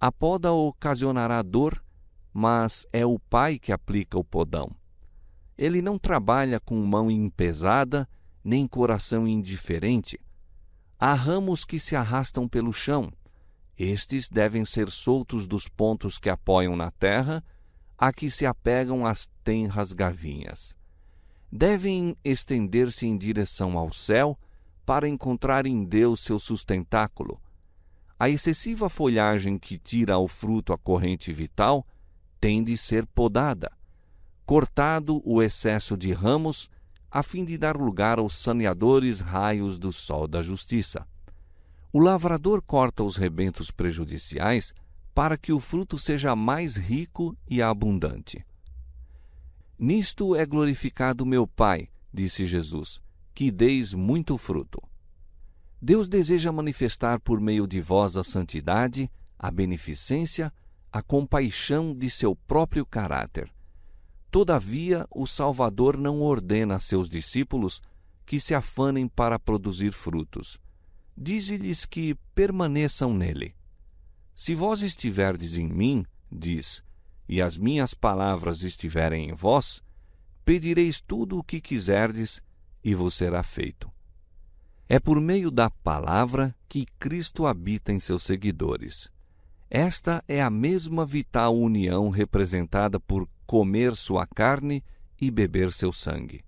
A poda ocasionará dor, mas é o Pai que aplica o podão. Ele não trabalha com mão empesada, nem coração indiferente. Há ramos que se arrastam pelo chão. Estes devem ser soltos dos pontos que apoiam na terra, a que se apegam as tenras gavinhas. Devem estender-se em direção ao céu, para encontrar em Deus seu sustentáculo. A excessiva folhagem que tira ao fruto a corrente vital tem de ser podada, cortado o excesso de ramos, a fim de dar lugar aos saneadores raios do sol da justiça. O lavrador corta os rebentos prejudiciais para que o fruto seja mais rico e abundante. Nisto é glorificado meu Pai, disse Jesus, que deis muito fruto. Deus deseja manifestar por meio de vós a santidade, a beneficência, a compaixão de seu próprio caráter. Todavia, o Salvador não ordena a seus discípulos que se afanem para produzir frutos. Diz-lhes que permaneçam nele. Se vós estiverdes em mim, diz, e as minhas palavras estiverem em vós, pedireis tudo o que quiserdes e vos será feito. É por meio da palavra que Cristo habita em seus seguidores. Esta é a mesma vital união representada por comer sua carne e beber seu sangue.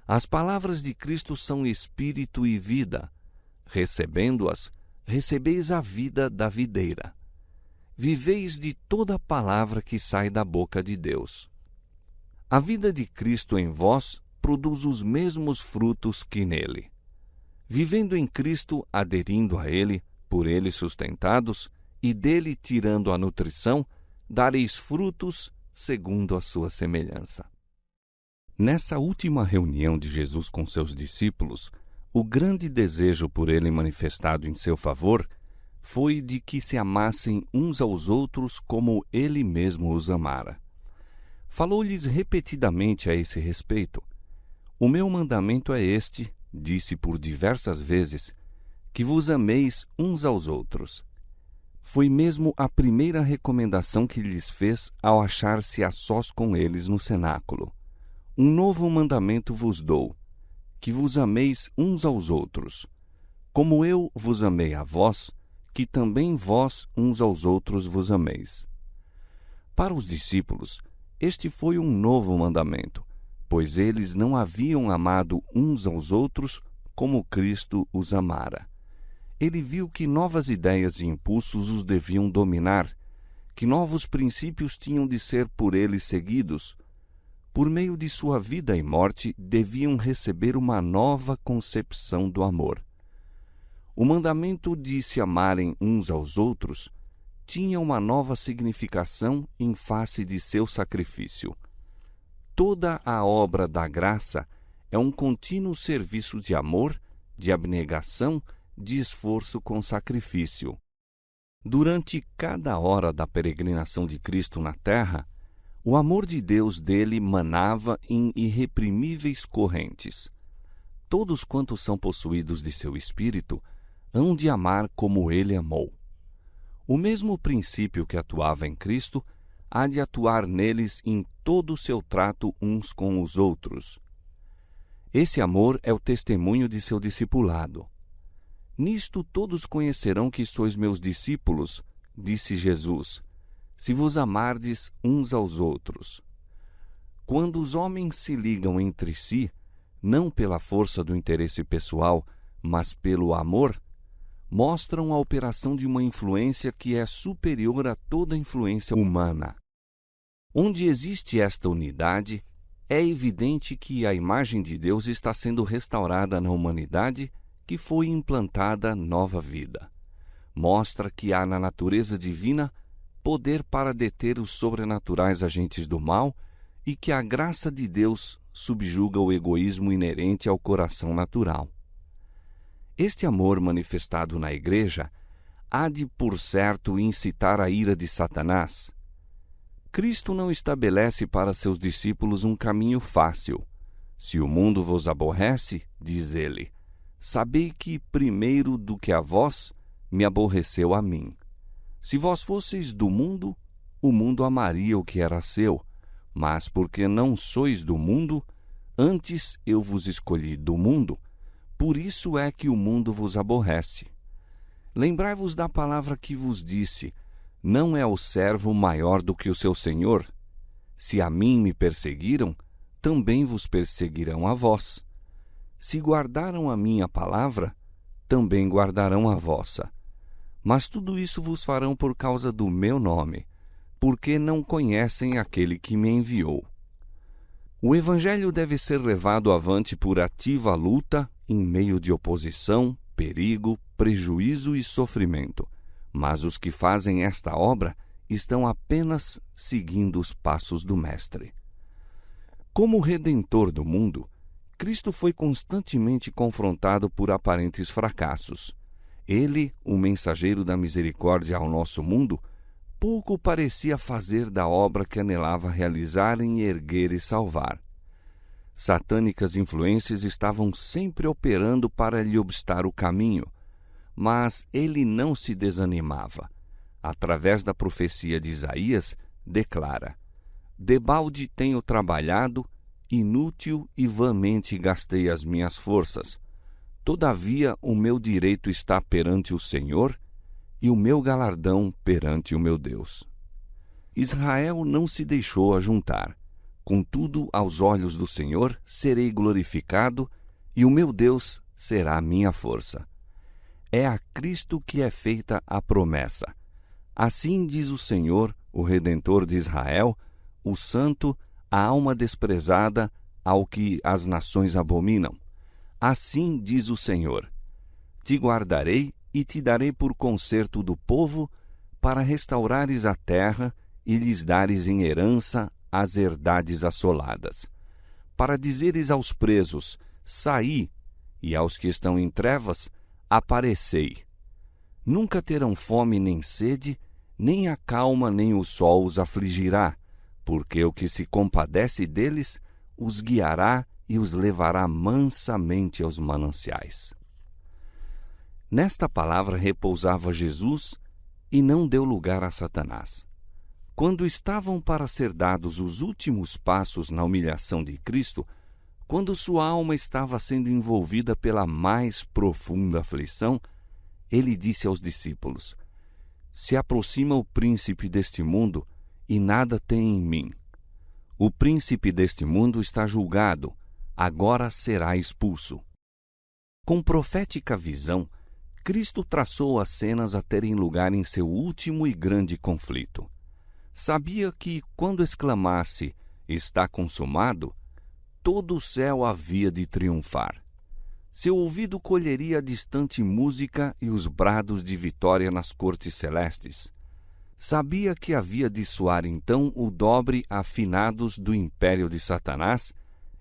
As palavras de Cristo são espírito e vida. Recebendo-as, recebeis a vida da videira. Viveis de toda palavra que sai da boca de Deus. A vida de Cristo em vós produz os mesmos frutos que nele. Vivendo em Cristo, aderindo a Ele, por Ele sustentados, e dele tirando a nutrição, dareis frutos segundo a sua semelhança. Nessa última reunião de Jesus com seus discípulos, o grande desejo por ele manifestado em seu favor foi de que se amassem uns aos outros como ele mesmo os amara. Falou-lhes repetidamente a esse respeito. O meu mandamento é este, disse por diversas vezes, que vos ameis uns aos outros. Foi mesmo a primeira recomendação que lhes fez ao achar-se a sós com eles no cenáculo. Um novo mandamento vos dou, que vos ameis uns aos outros. Como eu vos amei a vós, que também vós uns aos outros vos ameis. Para os discípulos, este foi um novo mandamento, pois eles não haviam amado uns aos outros como Cristo os amara. Ele viu que novas ideias e impulsos os deviam dominar, que novos princípios tinham de ser por eles seguidos. Por meio de sua vida e morte, deviam receber uma nova concepção do amor. O mandamento de se amarem uns aos outros tinha uma nova significação em face de seu sacrifício. Toda a obra da graça é um contínuo serviço de amor, de abnegação, de esforço com sacrifício. Durante cada hora da peregrinação de Cristo na terra, o amor de Deus dele manava em irreprimíveis correntes. Todos quantos são possuídos de seu espírito hão de amar como ele amou. O mesmo princípio que atuava em Cristo há de atuar neles em todo o seu trato uns com os outros. Esse amor é o testemunho de seu discipulado. Nisto todos conhecerão que sois meus discípulos, disse Jesus, se vos amardes uns aos outros. Quando os homens se ligam entre si, não pela força do interesse pessoal, mas pelo amor, mostram a operação de uma influência que é superior a toda influência humana. Onde existe esta unidade, é evidente que a imagem de Deus está sendo restaurada na humanidade, que foi implantada nova vida. Mostra que há na natureza divina poder para deter os sobrenaturais agentes do mal e que a graça de Deus subjuga o egoísmo inerente ao coração natural. Este amor manifestado na Igreja há de, por certo, incitar a ira de Satanás. Cristo não estabelece para seus discípulos um caminho fácil. Se o mundo vos aborrece, diz ele, sabei que primeiro do que a vós, me aborreceu a mim. Se vós fosseis do mundo, o mundo amaria o que era seu, mas porque não sois do mundo, antes eu vos escolhi do mundo, por isso é que o mundo vos aborrece. Lembrai-vos da palavra que vos disse, não é o servo maior do que o seu senhor? Se a mim me perseguiram, também vos perseguirão a vós. Se guardaram a minha palavra, também guardarão a vossa. Mas tudo isso vos farão por causa do meu nome, porque não conhecem aquele que me enviou. O Evangelho deve ser levado avante por ativa luta, em meio de oposição, perigo, prejuízo e sofrimento. Mas os que fazem esta obra estão apenas seguindo os passos do Mestre. Como Redentor do mundo, Cristo foi constantemente confrontado por aparentes fracassos. Ele, o mensageiro da misericórdia ao nosso mundo, pouco parecia fazer da obra que anelava realizar em erguer e salvar. Satânicas influências estavam sempre operando para lhe obstar o caminho, mas ele não se desanimava. Através da profecia de Isaías, declara: debalde tenho trabalhado, inútil e vãmente gastei as minhas forças. Todavia o meu direito está perante o Senhor e o meu galardão perante o meu Deus. Israel não se deixou ajuntar. Contudo, aos olhos do Senhor serei glorificado e o meu Deus será a minha força. É a Cristo que é feita a promessa. Assim diz o Senhor, o Redentor de Israel, o Santo, a alma desprezada, ao que as nações abominam. Assim diz o Senhor: te guardarei e te darei por concerto do povo, para restaurares a terra e lhes dares em herança as herdades assoladas. Para dizeres aos presos: saí, e aos que estão em trevas: aparecei. Nunca terão fome nem sede, nem a calma nem o sol os afligirá, porque o que se compadece deles os guiará e os levará mansamente aos mananciais. Nesta palavra repousava Jesus e não deu lugar a Satanás. Quando estavam para ser dados os últimos passos na humilhação de Cristo, quando sua alma estava sendo envolvida pela mais profunda aflição, ele disse aos discípulos: se aproxima o príncipe deste mundo e nada tem em mim. O príncipe deste mundo está julgado, agora será expulso. Com profética visão, Cristo traçou as cenas a terem lugar em seu último e grande conflito. Sabia que, quando exclamasse, está consumado, todo o céu havia de triunfar. Seu ouvido colheria a distante música e os brados de vitória nas cortes celestes. Sabia que havia de soar então o dobre afinados do império de Satanás,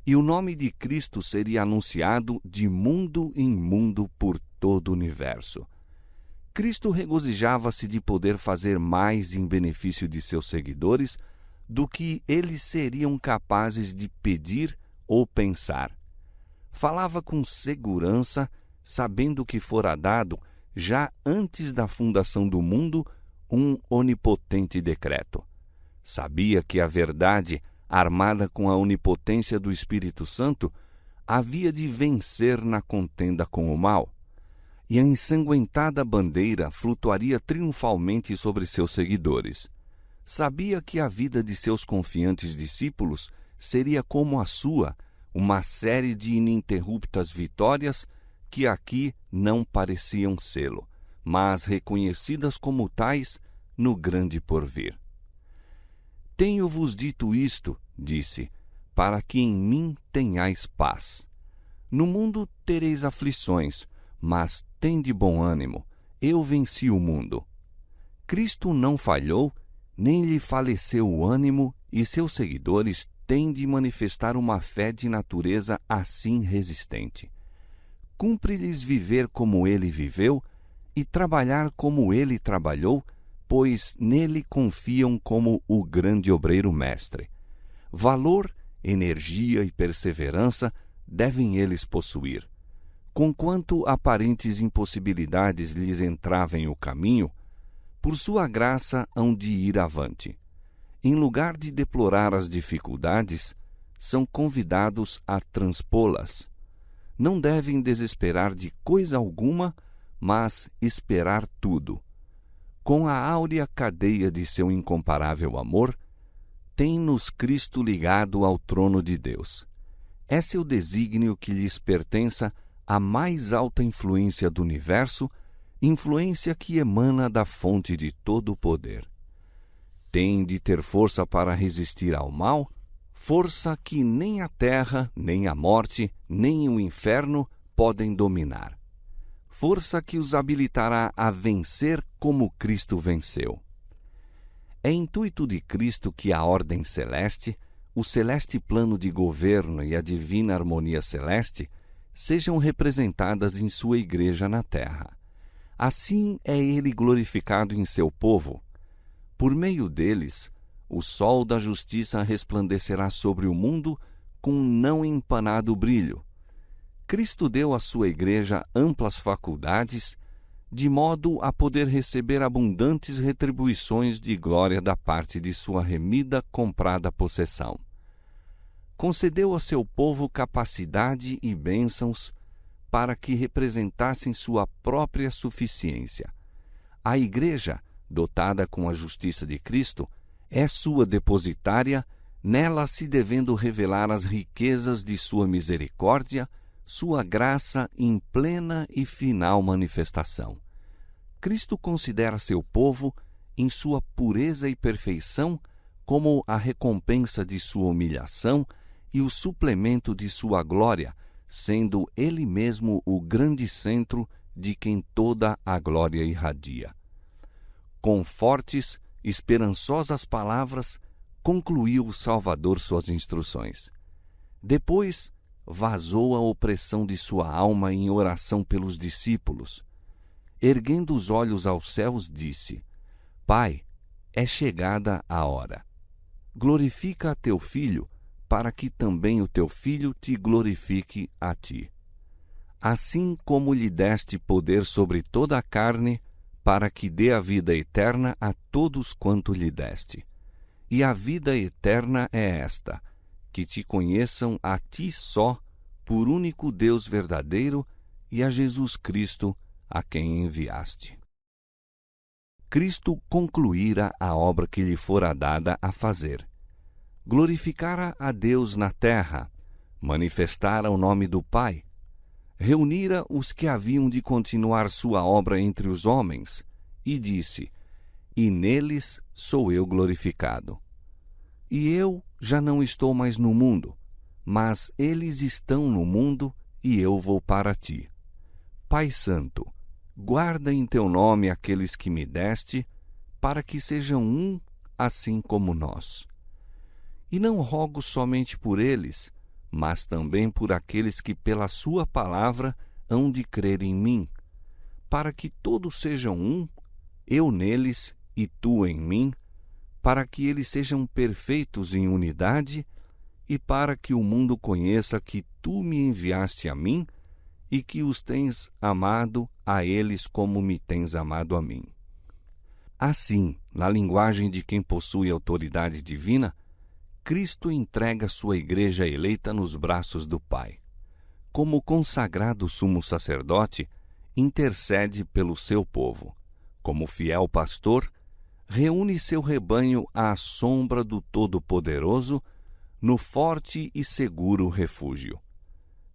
e o nome de Cristo seria anunciado de mundo em mundo por todo o universo. Cristo regozijava-se de poder fazer mais em benefício de seus seguidores do que eles seriam capazes de pedir ou pensar. Falava com segurança, sabendo que fora dado, já antes da fundação do mundo, um onipotente decreto. Sabia que a verdade, armada com a onipotência do Espírito Santo, havia de vencer na contenda com o mal, e a ensanguentada bandeira flutuaria triunfalmente sobre seus seguidores. Sabia que a vida de seus confiantes discípulos seria como a sua, uma série de ininterruptas vitórias que aqui não pareciam sê-lo, mas reconhecidas como tais no grande porvir. Tenho-vos dito isto, disse, para que em mim tenhais paz. No mundo tereis aflições, mas tende bom ânimo, eu venci o mundo. Cristo não falhou, nem lhe faleceu o ânimo, e seus seguidores tem de manifestar uma fé de natureza assim resistente. Cumpre-lhes viver como ele viveu e trabalhar como ele trabalhou, pois nele confiam como o grande obreiro mestre. Valor, energia e perseverança devem eles possuir. Conquanto aparentes impossibilidades lhes entravem o caminho, por sua graça hão de ir avante. Em lugar de deplorar as dificuldades, são convidados a transpô-las. Não devem desesperar de coisa alguma, mas esperar tudo. Com a áurea cadeia de seu incomparável amor, tem-nos Cristo ligado ao trono de Deus. É seu desígnio que lhes pertença a mais alta influência do universo, influência que emana da fonte de todo o poder. Têm de ter força para resistir ao mal, força que nem a terra, nem a morte, nem o inferno podem dominar. Força que os habilitará a vencer como Cristo venceu. É intuito de Cristo que a ordem celeste, o celeste plano de governo e a divina harmonia celeste sejam representadas em sua igreja na terra. Assim é ele glorificado em seu povo. Por meio deles, o sol da justiça resplandecerá sobre o mundo com um não empanado brilho. Cristo deu à sua igreja amplas faculdades, de modo a poder receber abundantes retribuições de glória da parte de sua remida, comprada possessão. Concedeu a seu povo capacidade e bênçãos para que representassem sua própria suficiência. A igreja, dotada com a justiça de Cristo, é sua depositária, nela se devendo revelar as riquezas de sua misericórdia, sua graça em plena e final manifestação. Cristo considera seu povo, em sua pureza e perfeição, como a recompensa de sua humilhação e o suplemento de sua glória, sendo ele mesmo o grande centro de quem toda a glória irradia. Com fortes, esperançosas palavras, concluiu o Salvador suas instruções. Depois, vazou a opressão de sua alma em oração pelos discípulos. Erguendo os olhos aos céus, disse: Pai, é chegada a hora. Glorifica a teu Filho, para que também o teu Filho te glorifique a ti. Assim como lhe deste poder sobre toda a carne, para que dê a vida eterna a todos quanto lhe deste. E a vida eterna é esta, que te conheçam a ti só, por único Deus verdadeiro, e a Jesus Cristo, a quem enviaste. Cristo concluíra a obra que lhe fora dada a fazer. Glorificara a Deus na terra, manifestara o nome do Pai, reunira os que haviam de continuar sua obra entre os homens, e disse: E neles sou eu glorificado. E eu já não estou mais no mundo, mas eles estão no mundo, e eu vou para ti. Pai Santo, guarda em teu nome aqueles que me deste, para que sejam um, assim como nós. E não rogo somente por eles, mas também por aqueles que pela sua palavra hão de crer em mim, para que todos sejam um, eu neles e tu em mim, para que eles sejam perfeitos em unidade e para que o mundo conheça que tu me enviaste a mim e que os tens amado a eles como me tens amado a mim. Assim, na linguagem de quem possui autoridade divina, Cristo entrega sua igreja eleita nos braços do Pai. Como consagrado sumo sacerdote, intercede pelo seu povo. Como fiel pastor, reúne seu rebanho à sombra do Todo-Poderoso, no forte e seguro refúgio.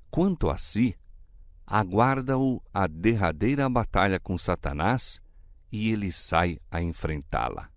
Quanto a si, aguarda-o a derradeira batalha com Satanás, e ele sai a enfrentá-la.